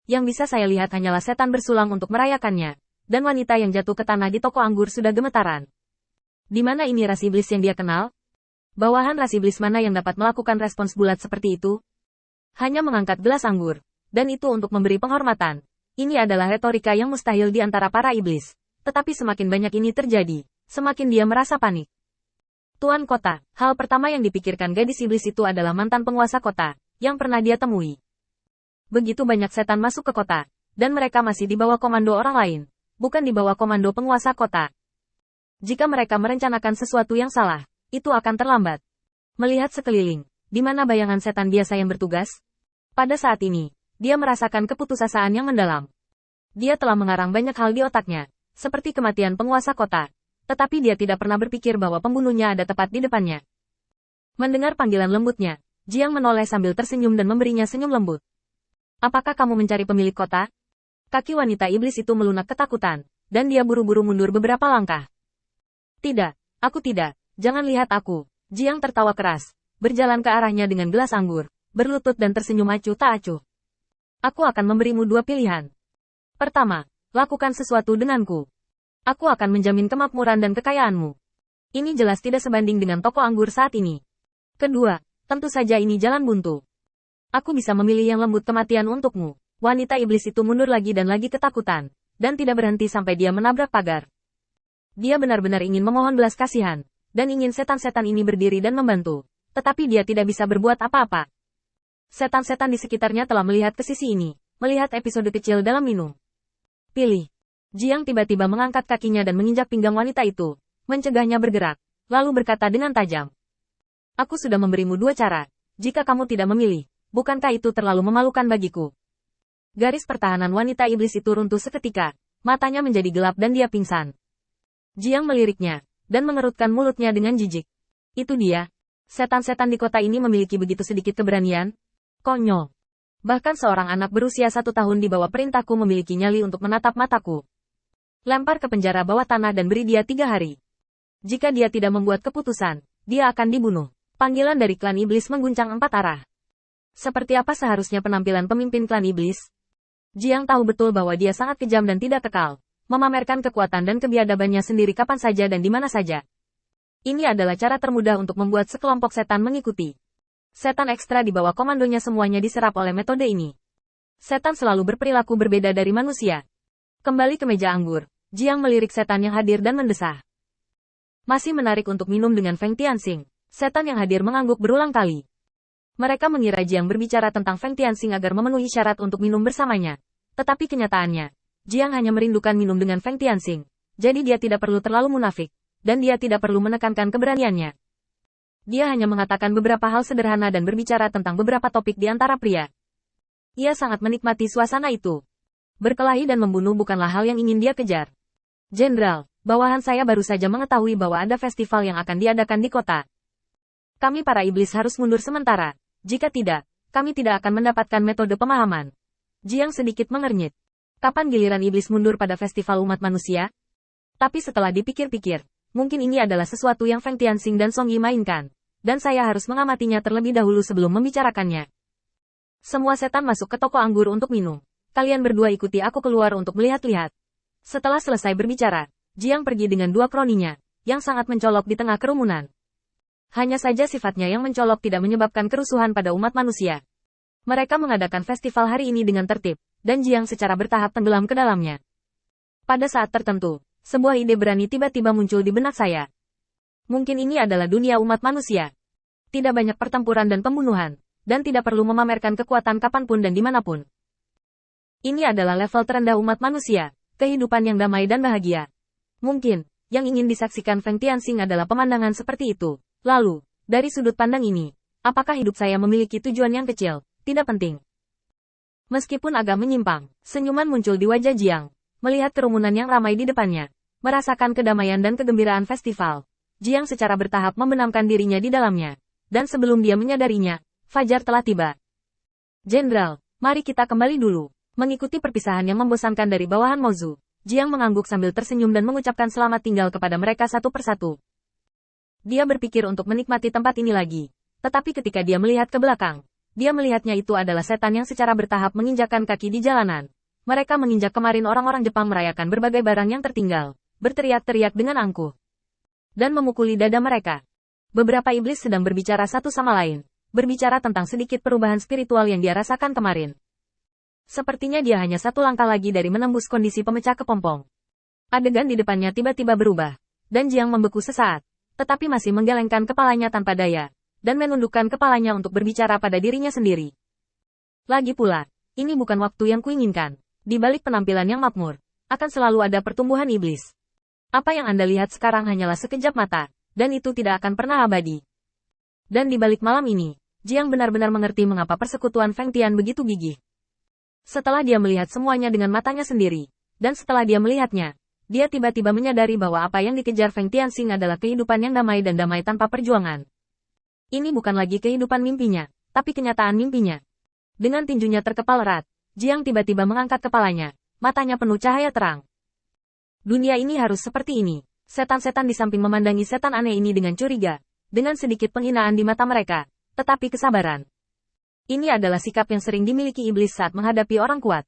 Yang bisa saya lihat hanyalah setan bersulang untuk merayakannya. Dan wanita yang jatuh ke tanah di toko anggur sudah gemetaran. Di mana ini ras iblis yang dia kenal? Bawahan ras iblis mana yang dapat melakukan respons bulat seperti itu? Hanya mengangkat gelas anggur. Dan itu untuk memberi penghormatan. Ini adalah retorika yang mustahil di antara para iblis. Tetapi semakin banyak ini terjadi, semakin dia merasa panik. Tuan kota, hal pertama yang dipikirkan gadis iblis itu adalah mantan penguasa kota, yang pernah dia temui. Begitu banyak setan masuk ke kota, dan mereka masih di bawah komando orang lain, bukan di bawah komando penguasa kota. Jika mereka merencanakan sesuatu yang salah, itu akan terlambat. Melihat sekeliling, di mana bayangan setan biasa yang bertugas? Pada saat ini, dia merasakan keputusasaan yang mendalam. Dia telah mengarang banyak hal di otaknya, seperti kematian penguasa kota. Tetapi dia tidak pernah berpikir bahwa pembunuhnya ada tepat di depannya. Mendengar panggilan lembutnya, Jiang menoleh sambil tersenyum dan memberinya senyum lembut. Apakah kamu mencari pemilik kota? Kaki wanita iblis itu melunak ketakutan, dan dia buru-buru mundur beberapa langkah. Tidak, aku tidak, jangan lihat aku. Jiang tertawa keras, berjalan ke arahnya dengan gelas anggur, berlutut dan tersenyum acuh tak acuh. Aku akan memberimu dua pilihan. Pertama, lakukan sesuatu denganku. Aku akan menjamin kemakmuran dan kekayaanmu. Ini jelas tidak sebanding dengan toko anggur saat ini. Kedua, tentu saja ini jalan buntu. Aku bisa memilih yang lembut kematian untukmu. Wanita iblis itu mundur lagi dan lagi ketakutan, dan tidak berhenti sampai dia menabrak pagar. Dia benar-benar ingin memohon belas kasihan, dan ingin setan-setan ini berdiri dan membantu. Tetapi dia tidak bisa berbuat apa-apa. Setan-setan di sekitarnya telah melihat ke sisi ini, melihat episode kecil dalam minum. Pilih. Jiang tiba-tiba mengangkat kakinya dan menginjak pinggang wanita itu, mencegahnya bergerak, lalu berkata dengan tajam. Aku sudah memberimu dua cara, jika kamu tidak memilih. Bukankah itu terlalu memalukan bagiku? Garis pertahanan wanita iblis itu runtuh seketika, matanya menjadi gelap dan dia pingsan. Jiang meliriknya, dan mengerutkan mulutnya dengan jijik. Itu dia. Setan-setan di kota ini memiliki begitu sedikit keberanian? Konyol. Bahkan seorang anak berusia 1 tahun di bawah perintahku memiliki nyali untuk menatap mataku. Lempar ke penjara bawah tanah dan beri dia 3 hari. Jika dia tidak membuat keputusan, dia akan dibunuh. Panggilan dari klan iblis mengguncang 4 arah. Seperti apa seharusnya penampilan pemimpin klan iblis? Jiang tahu betul bahwa dia sangat kejam dan tidak kekal, memamerkan kekuatan dan kebiadabannya sendiri kapan saja dan di mana saja. Ini adalah cara termudah untuk membuat sekelompok setan mengikuti. Setan ekstra di bawah komandonya semuanya diserap oleh metode ini. Setan selalu berperilaku berbeda dari manusia. Kembali ke meja anggur, Jiang melirik setan yang hadir dan mendesah. Masih menarik untuk minum dengan Feng Tianxing. Setan yang hadir mengangguk berulang kali. Mereka mengira Jiang berbicara tentang Feng Tianxing agar memenuhi syarat untuk minum bersamanya. Tetapi kenyataannya, Jiang hanya merindukan minum dengan Feng Tianxing. Jadi dia tidak perlu terlalu munafik, dan dia tidak perlu menekankan keberaniannya. Dia hanya mengatakan beberapa hal sederhana dan berbicara tentang beberapa topik di antara pria. Ia sangat menikmati suasana itu. Berkelahi dan membunuh bukanlah hal yang ingin dia kejar. Jenderal, bawahan saya baru saja mengetahui bahwa ada festival yang akan diadakan di kota. Kami para iblis harus mundur sementara. Jika tidak, kami tidak akan mendapatkan metode pemahaman. Jiang sedikit mengernyit. Kapan giliran iblis mundur pada festival umat manusia? Tapi setelah dipikir-pikir, mungkin ini adalah sesuatu yang Feng Tianxing dan Song Yi mainkan. Dan saya harus mengamatinya terlebih dahulu sebelum membicarakannya. Semua setan masuk ke toko anggur untuk minum. Kalian berdua ikuti aku keluar untuk melihat-lihat. Setelah selesai berbicara, Jiang pergi dengan 2 kroninya, yang sangat mencolok di tengah kerumunan. Hanya saja sifatnya yang mencolok tidak menyebabkan kerusuhan pada umat manusia. Mereka mengadakan festival hari ini dengan tertib, dan Jiang secara bertahap tenggelam ke dalamnya. Pada saat tertentu, sebuah ide berani tiba-tiba muncul di benak saya. Mungkin ini adalah dunia umat manusia. Tidak banyak pertempuran dan pembunuhan, dan tidak perlu memamerkan kekuatan kapanpun dan dimanapun. Ini adalah level terendah umat manusia, kehidupan yang damai dan bahagia. Mungkin, yang ingin disaksikan Feng Tianxing adalah pemandangan seperti itu. Lalu, dari sudut pandang ini, apakah hidup saya memiliki tujuan yang kecil? Tidak penting. Meskipun agak menyimpang, senyuman muncul di wajah Jiang. Melihat kerumunan yang ramai di depannya, merasakan kedamaian dan kegembiraan festival. Jiang secara bertahap membenamkan dirinya di dalamnya. Dan sebelum dia menyadarinya, fajar telah tiba. Jenderal, mari kita kembali dulu. Mengikuti perpisahan yang membosankan dari bawahan Mozu, Jiang mengangguk sambil tersenyum dan mengucapkan selamat tinggal kepada mereka satu persatu. Dia berpikir untuk menikmati tempat ini lagi. Tetapi ketika dia melihat ke belakang, Dia melihatnya itu adalah setan yang secara bertahap menginjakkan kaki di jalanan. Mereka menginjak kemarin orang-orang Jepang merayakan berbagai barang yang tertinggal, berteriak-teriak dengan angkuh, dan memukuli dada mereka. Beberapa iblis sedang berbicara satu sama lain, berbicara tentang sedikit perubahan spiritual yang dia rasakan kemarin. Sepertinya dia hanya satu langkah lagi dari menembus kondisi pemecah kepompong. Adegan di depannya tiba-tiba berubah, dan Jiang membeku sesaat, tetapi masih menggelengkan kepalanya tanpa daya, dan menundukkan kepalanya untuk berbicara pada dirinya sendiri. Lagi pula, ini bukan waktu yang kuinginkan. Di balik penampilan yang makmur, akan selalu ada pertumbuhan iblis. Apa yang Anda lihat sekarang hanyalah sekejap mata, dan itu tidak akan pernah abadi. Dan di balik malam ini, Jiang benar-benar mengerti mengapa persekutuan Feng Tian begitu gigih. Setelah dia melihat semuanya dengan matanya sendiri, dan setelah dia melihatnya, dia tiba-tiba menyadari bahwa apa yang dikejar Feng Tianxing adalah kehidupan yang damai dan damai tanpa perjuangan. Ini bukan lagi kehidupan mimpinya, tapi kenyataan mimpinya. Dengan tinjunya terkepal erat, Jiang tiba-tiba mengangkat kepalanya, matanya penuh cahaya terang. Dunia ini harus seperti ini. Setan-setan di samping memandangi setan aneh ini dengan curiga, dengan sedikit penghinaan di mata mereka, tetapi kesabaran. Ini adalah sikap yang sering dimiliki iblis saat menghadapi orang kuat.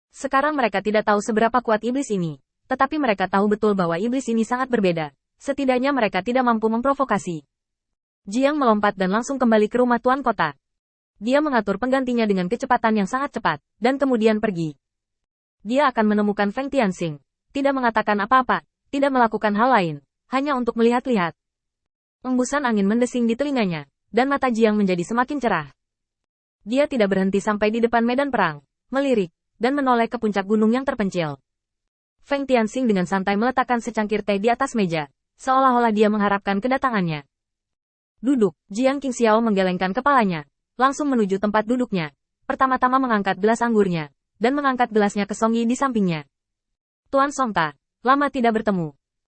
Sekarang mereka tidak tahu seberapa kuat iblis ini, tetapi mereka tahu betul bahwa iblis ini sangat berbeda. Setidaknya mereka tidak mampu memprovokasi. Jiang melompat dan langsung kembali ke rumah tuan kota. Dia mengatur penggantinya dengan kecepatan yang sangat cepat, dan kemudian pergi. Dia akan menemukan Feng Tianxing, tidak mengatakan apa-apa, tidak melakukan hal lain, hanya untuk melihat-lihat. Embusan angin mendesing di telinganya, dan mata Jiang menjadi semakin cerah. Dia tidak berhenti sampai di depan medan perang, melirik, dan menoleh ke puncak gunung yang terpencil. Feng Tianxing dengan santai meletakkan secangkir teh di atas meja, seolah-olah dia mengharapkan kedatangannya. Duduk, Jiang Qingxiao menggelengkan kepalanya, langsung menuju tempat duduknya. Pertama-tama mengangkat gelas anggurnya, dan mengangkat gelasnya ke Song Yi di sampingnya. Tuan Songta, lama tidak bertemu.